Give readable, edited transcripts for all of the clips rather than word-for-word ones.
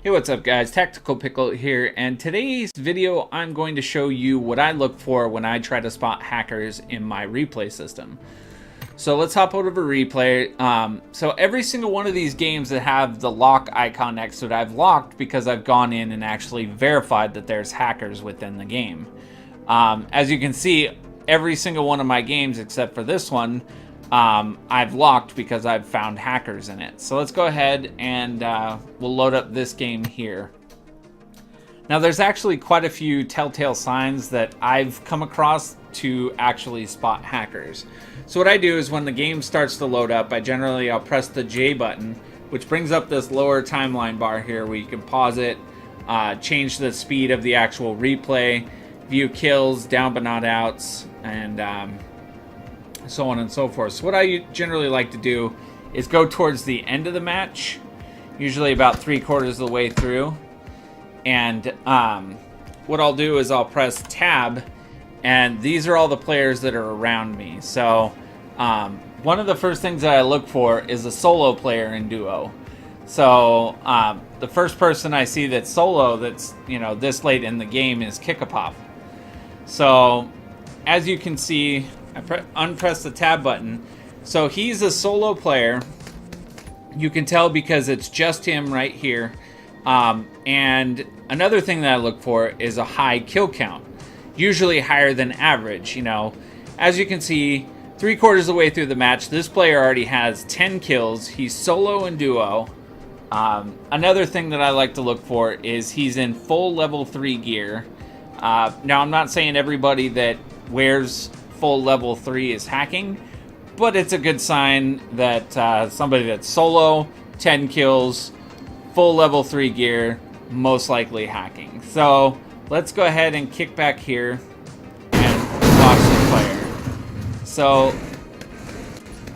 Hey, what's up guys? Tactical Pickle here, and today's video I'm going to show you what I look for when I try to spot hackers in my replay system. So let's hop over to replay. So every single one of these games that have the lock icon next to it, I've locked because I've gone in and actually verified that there's hackers within the game. As you can see, every single one of my games except for this one, I've locked because I've found hackers in it. So let's go ahead and we'll load up this game here. Now there's actually quite a few telltale signs that I've come across to actually spot hackers. So what I do is when the game starts to load up, I'll press the J button, which brings up this lower timeline bar here where you can pause it, change the speed of the actual replay, view kills, down but not outs, and so on and so forth. So what I generally like to do is go towards the end of the match, usually about 3/4 of the way through, and what I'll do is I'll press tab, and these are all the players that are around me. So one of the first things that I look for is a solo player in duo. So the first person I see that's solo that's this late in the game is Kickapop. So as you can see, I unpress the tab button. So he's a solo player. You can tell because it's just him right here. And another thing that I look for is a high kill count, usually higher than average. As you can see, 3/4 of the way through the match, this player already has 10 kills. He's solo and duo. Another thing that I like to look for is he's in full level 3 gear. Now I'm not saying everybody that wears full level 3 is hacking, but it's a good sign that somebody that's solo, 10 kills, full level 3 gear, most likely hacking. So let's go ahead and kick back here and watch the player. So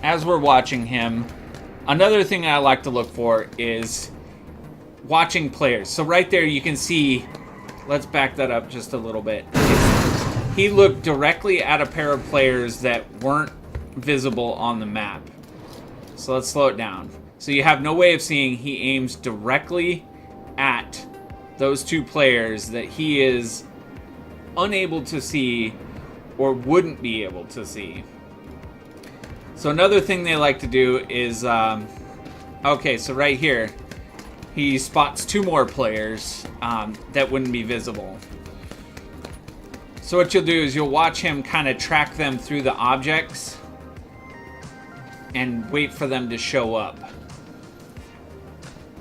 as we're watching him, another thing I like to look for is watching players. So right there you can see, let's back that up just a little bit. He looked directly at a pair of players that weren't visible on the map. So let's slow it down. So you have no way of seeing. He aims directly at those two players that he is unable to see or wouldn't be able to see. So another thing they like to do is, okay, so right here, he spots two more players that wouldn't be visible. So what you'll do is you'll watch him kind of track them through the objects and wait for them to show up.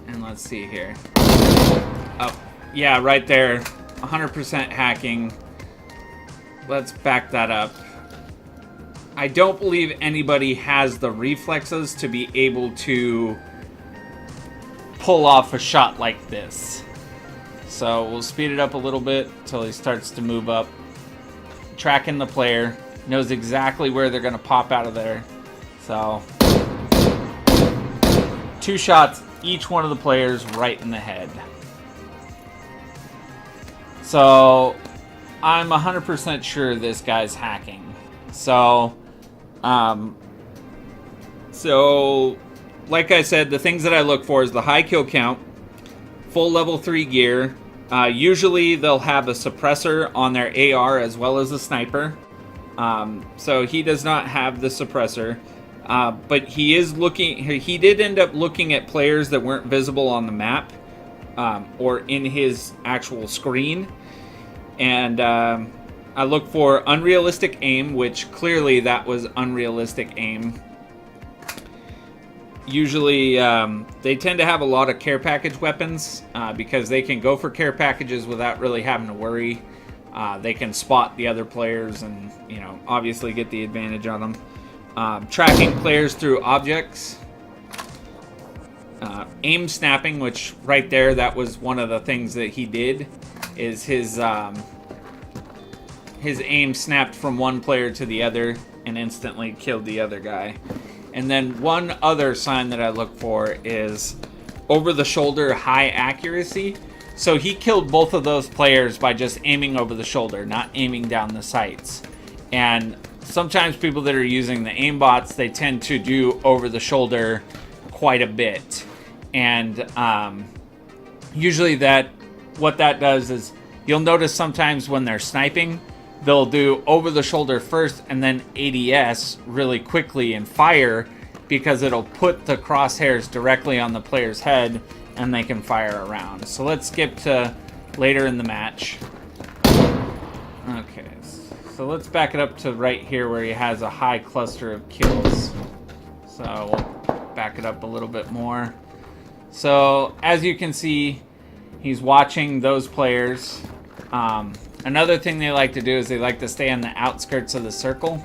And let's see here. Oh, yeah, right there. 100% hacking. Let's back that up. I don't believe anybody has the reflexes to be able to pull off a shot like this. So we'll speed it up a little bit until he starts to move up. Tracking the player, knows exactly where they're going to pop out of there. So 2 shots, each one of the players right in the head. So I'm 100% sure this guy's hacking. So like I said, the things that I look for is the high kill count, full level 3 gear. Usually they'll have a suppressor on their AR as well as a sniper. So he does not have the suppressor. But he did end up looking at players that weren't visible on the map or in his actual screen. And I look for unrealistic aim, which clearly that was unrealistic aim. Usually they tend to have a lot of care package weapons because they can go for care packages without really having to worry. They can spot the other players and obviously get the advantage on them. Tracking players through objects. Aim snapping, which right there, that was one of the things that he did, is his aim snapped from one player to the other and instantly killed the other guy. And then one other sign that I look for is over-the-shoulder high accuracy. So he killed both of those players by just aiming over the shoulder, not aiming down the sights. And sometimes people that are using the aimbots, they tend to do over the shoulder quite a bit. And Usually what that does is you'll notice sometimes when they're sniping, they'll do over the shoulder first and then ADS really quickly and fire, because it'll put the crosshairs directly on the player's head and they can fire around. So let's skip to later in the match. Okay, so let's back it up to right here where he has a high cluster of kills. So we'll back it up a little bit more. So as you can see, he's watching those players. Another thing they like to do is they like to stay on the outskirts of the circle.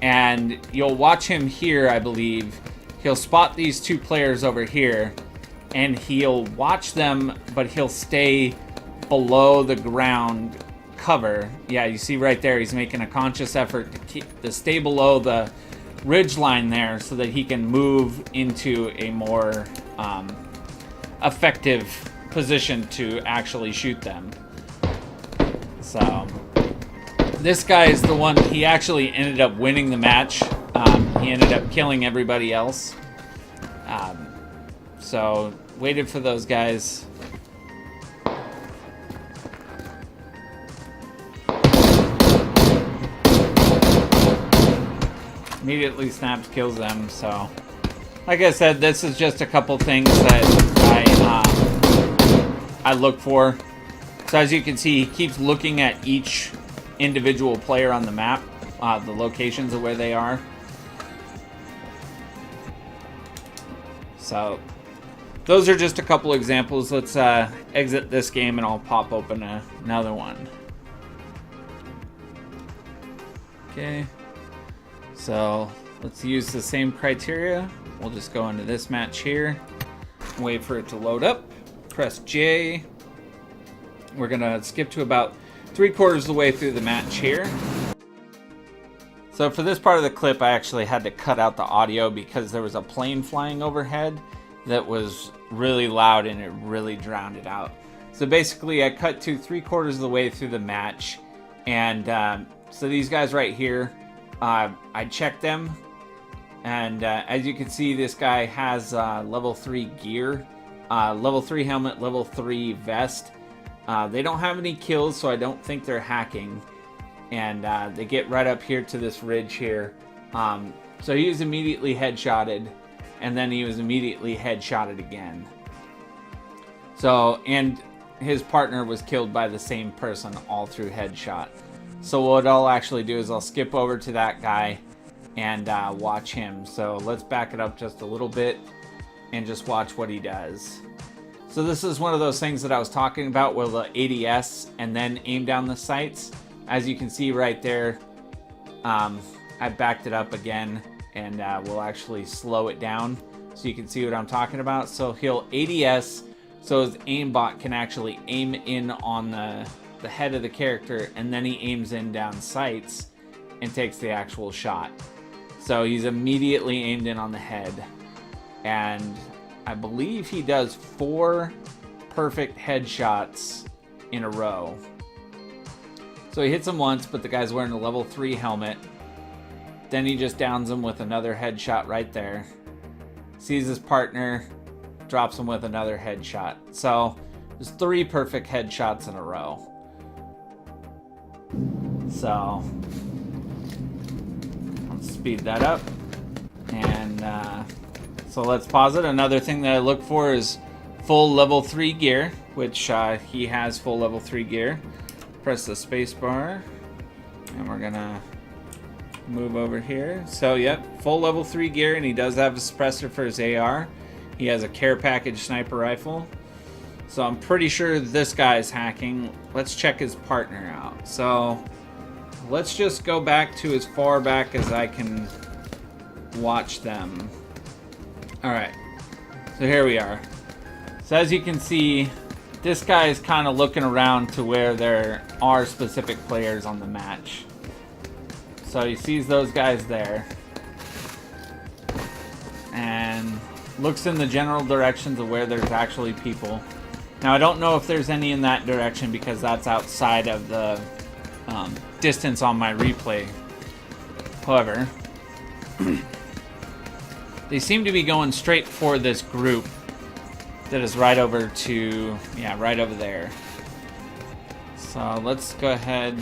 And you'll watch him here, I believe. He'll spot these two players over here, and he'll watch them, but he'll stay below the ground cover. Yeah, you see right there, he's making a conscious effort to stay below the ridge line there so that he can move into a more effective position to actually shoot them. So this guy is the one, he actually ended up winning the match. He ended up killing everybody else. So waited for those guys. Immediately snaps, kills them. So like I said, this is just a couple things that I look for. So as you can see, he keeps looking at each individual player on the map, the locations of where they are. So those are just a couple examples. Let's exit this game and I'll pop open another one. Okay, so let's use the same criteria. We'll just go into this match here, wait for it to load up, press J. We're gonna skip to about 3/4 of the way through the match here. So for this part of the clip, I actually had to cut out the audio because there was a plane flying overhead that was really loud and it really drowned it out. So basically I cut to 3/4 of the way through the match, and so these guys right here, I checked them, and as you can see, this guy has level 3 gear, level 3 helmet, level 3 vest. They don't have any kills, so I don't think they're hacking. And they get right up here to this ridge here. So he was immediately headshotted, and then he was immediately headshotted again. So, and his partner was killed by the same person all through headshot. So what I'll actually do is I'll skip over to that guy and watch him. So let's back it up just a little bit and just watch what he does. So this is one of those things that I was talking about where the ADS and then aim down the sights. As you can see right there, I backed it up again, and we'll actually slow it down so you can see what I'm talking about. So he'll ADS so his aimbot can actually aim in on the head of the character, and then he aims in down sights and takes the actual shot. So he's immediately aimed in on the head, and I believe he does 4 perfect headshots in a row. So he hits him once, but the guy's wearing a level 3 helmet. Then he just downs him with another headshot right there. Sees his partner, drops him with another headshot. So there's 3 perfect headshots in a row. So let's speed that up. And so let's pause it. Another thing that I look for is full level 3 gear, which he has full level 3 gear. Press the space bar, and we're gonna move over here. So yep, full level 3 gear, and he does have a suppressor for his AR. He has a care package sniper rifle. So I'm pretty sure this guy is hacking. Let's check his partner out. So let's just go back to as far back as I can watch them. Alright, so here we are. So as you can see, this guy is kind of looking around to where there are specific players on the match. So he sees those guys there, and looks in the general directions of where there's actually people. Now I don't know if there's any in that direction because that's outside of the distance on my replay. However, they seem to be going straight for this group. that is right over to, yeah, right over there. So let's go ahead.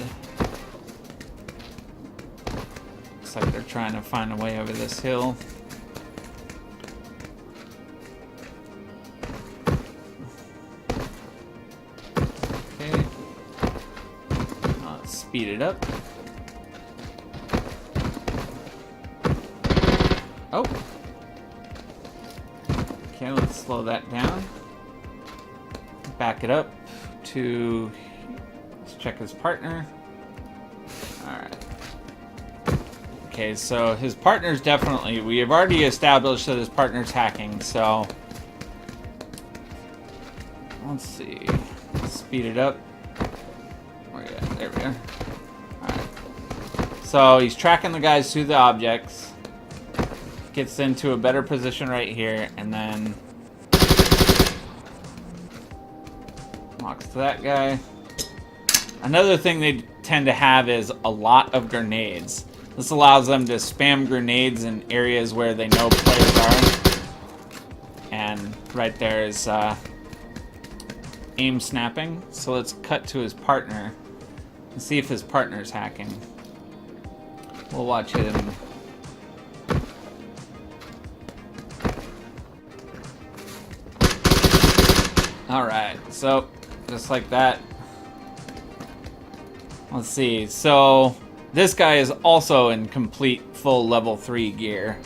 Looks like they're trying to find a way over this hill. Okay. Let's speed it up. Oh. Okay, let's slow that down. Back it up to, let's check his partner. Alright. Okay, so his partner's definitely, we have already established that his partner's hacking, so let's see. Let's speed it up. Where are you at? There we are. Alright. So he's tracking the guys through the objects. Gets into a better position right here, and then walks to that guy. Another thing they tend to have is a lot of grenades. This allows them to spam grenades in areas where they know players are. And right there is aim snapping. So let's cut to his partner and see if his partner's hacking. We'll watch him. Alright, so just like that. Let's see. So this guy is also in complete full level 3 gear.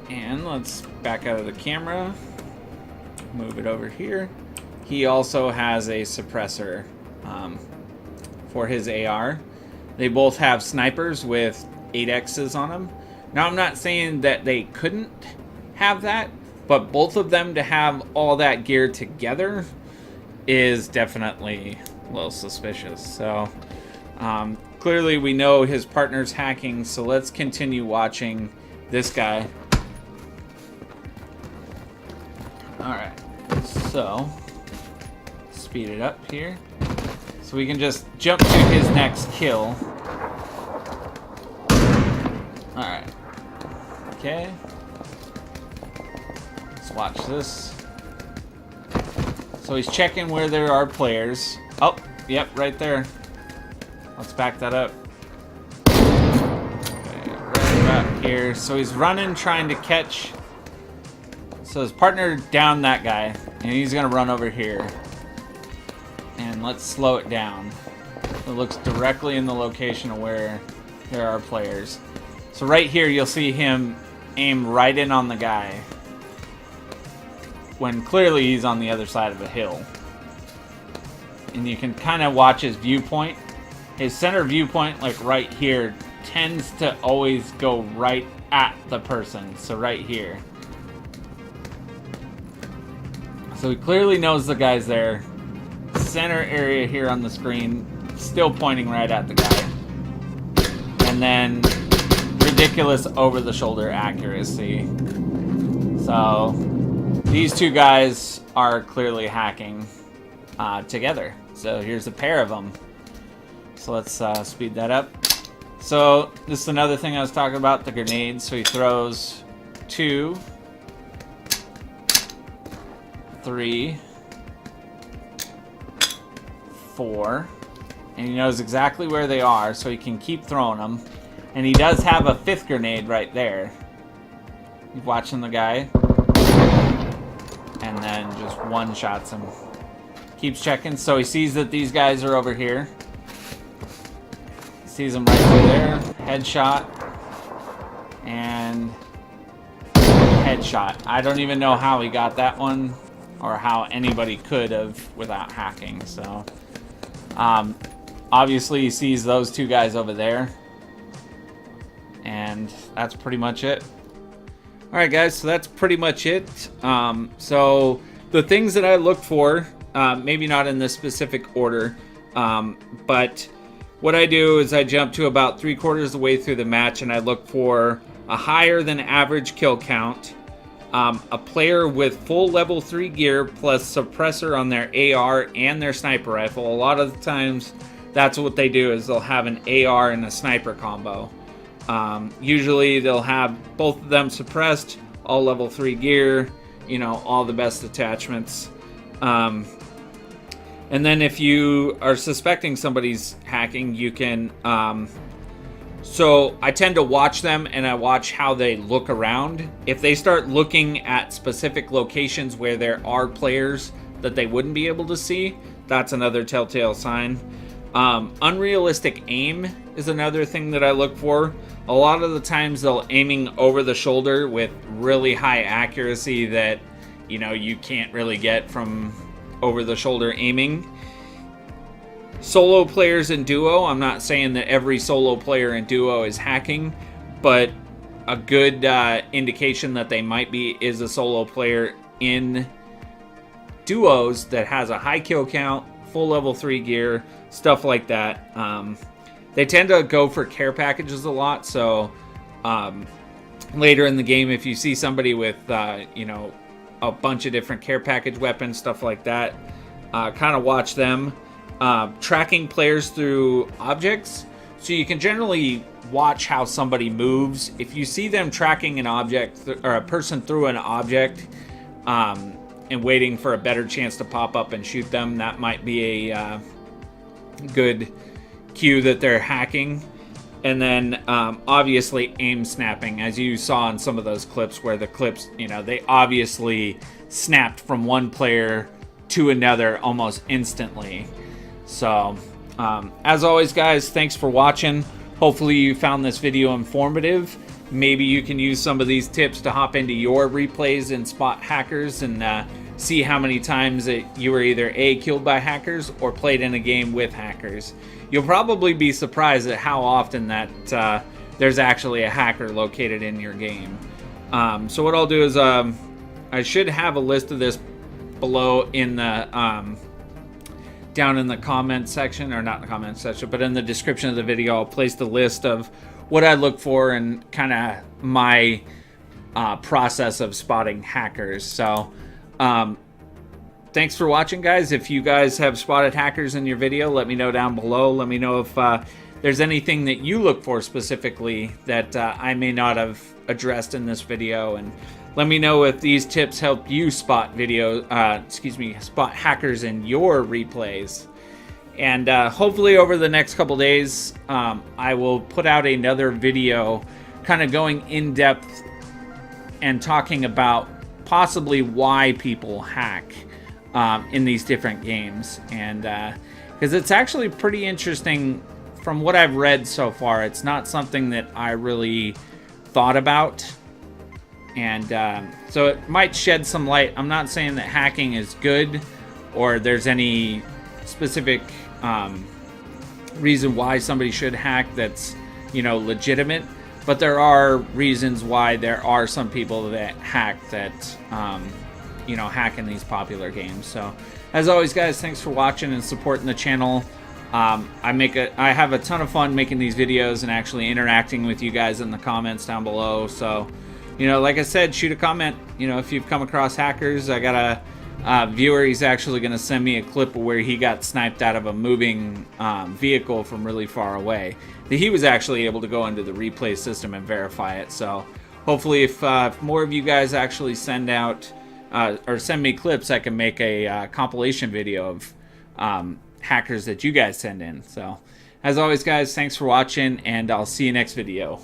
And let's back out of the camera. Move it over here. He also has a suppressor for his AR. They both have snipers with 8Xs on them. Now I'm not saying that they couldn't have that, but both of them to have all that gear together is definitely a little suspicious. So clearly we know his partner's hacking, so let's continue watching this guy. Alright, so speed it up here. So we can just jump to his next kill. Alright. Okay. Let's watch this. So he's checking where there are players. Oh, yep, right there. Let's back that up. Okay, right about here. So he's running, trying to catch. So his partner downed that guy, and he's gonna run over here. And let's slow it down. It looks directly in the location of where there are players. So right here, you'll see him aim right in on the guy, when clearly he's on the other side of a hill. And you can kind of watch his viewpoint. His center viewpoint, like right here, tends to always go right at the person. So right here. So he clearly knows the guy's there. Center area here on the screen, still pointing right at the guy. And then ridiculous over-the-shoulder accuracy. So these two guys are clearly hacking together. So here's a pair of them. So let's speed that up. So this is another thing I was talking about, the grenades. So he throws 2, 3, 4, and he knows exactly where they are, so he can keep throwing them. And he does have a 5th grenade right there. He's watching the guy, and then just one-shots him. Keeps checking, so he sees that these guys are over here. Sees them right over there. Headshot. And headshot. I don't even know how he got that one, or how anybody could have without hacking. So obviously he sees those two guys over there, and that's pretty much it. Alright guys, so that's pretty much it. So the things that I look for, maybe not in this specific order, but what I do is I jump to about 3/4 of the way through the match, and I look for a higher than average kill count, a player with full level 3 gear plus suppressor on their AR and their sniper rifle. A lot of the times that's what they do, is they'll have an AR and a sniper combo. Usually they'll have both of them suppressed, all level 3 gear, you know, all the best attachments. And then if you are suspecting somebody's hacking, you can, so I tend to watch them and I watch how they look around. If they start looking at specific locations where there are players that they wouldn't be able to see, that's another telltale sign. Unrealistic aim is another thing that I look for. A lot of the times they'll aiming over the shoulder with really high accuracy that, you know, you can't really get from over the shoulder aiming. Solo players in duo, I'm not saying that every solo player in duo is hacking, but a good indication that they might be is a solo player in duos that has a high kill count, full level 3 gear, stuff like that. They tend to go for care packages a lot, so later in the game, if you see somebody with you know, a bunch of different care package weapons, stuff like that, kind of watch them. Tracking players through objects, so you can generally watch how somebody moves. If you see them tracking an object or a person through an object and waiting for a better chance to pop up and shoot them, that might be a good cue that they're hacking. And then obviously aim snapping, as you saw in some of those clips where the clips, you know, they obviously snapped from one player to another almost instantly. So as always, guys, thanks for watching. Hopefully you found this video informative. Maybe you can use some of these tips to hop into your replays and spot hackers and see how many times that you were either killed by hackers or played in a game with hackers. You'll probably be surprised at how often that there's actually a hacker located in your game. So what I'll do is I should have a list of this below in the down in the comment section, or not in the comment section, but in the description of the video. I'll place the list of what I look for and kind of my process of spotting hackers. So thanks for watching, guys. If you guys have spotted hackers in your video, let me know down below. Let me know if there's anything that you look for specifically that I may not have addressed in this video, and let me know if these tips help you spot spot hackers in your replays. And hopefully over the next couple days, I will put out another video kind of going in depth and talking about possibly why people hack in these different games. And because it's actually pretty interesting from what I've read so far. It's not something that I really thought about. And so it might shed some light. I'm not saying that hacking is good or there's any specific reason why somebody should hack that's, you know, legitimate. But there are reasons why there are some people that hack that, you know, hack in these popular games. So as always, guys, thanks for watching and supporting the channel. I have a ton of fun making these videos and actually interacting with you guys in the comments down below. So, you know, like I said, shoot a comment. You know, if you've come across hackers, I got a viewer. He's actually going to send me a clip of where he got sniped out of a moving vehicle from really far away. He was actually able to go into the replay system and verify it. So hopefully if more of you guys actually send out or send me clips, I can make a compilation video of hackers that you guys send in. So as always, guys, thanks for watching, and I'll see you next video.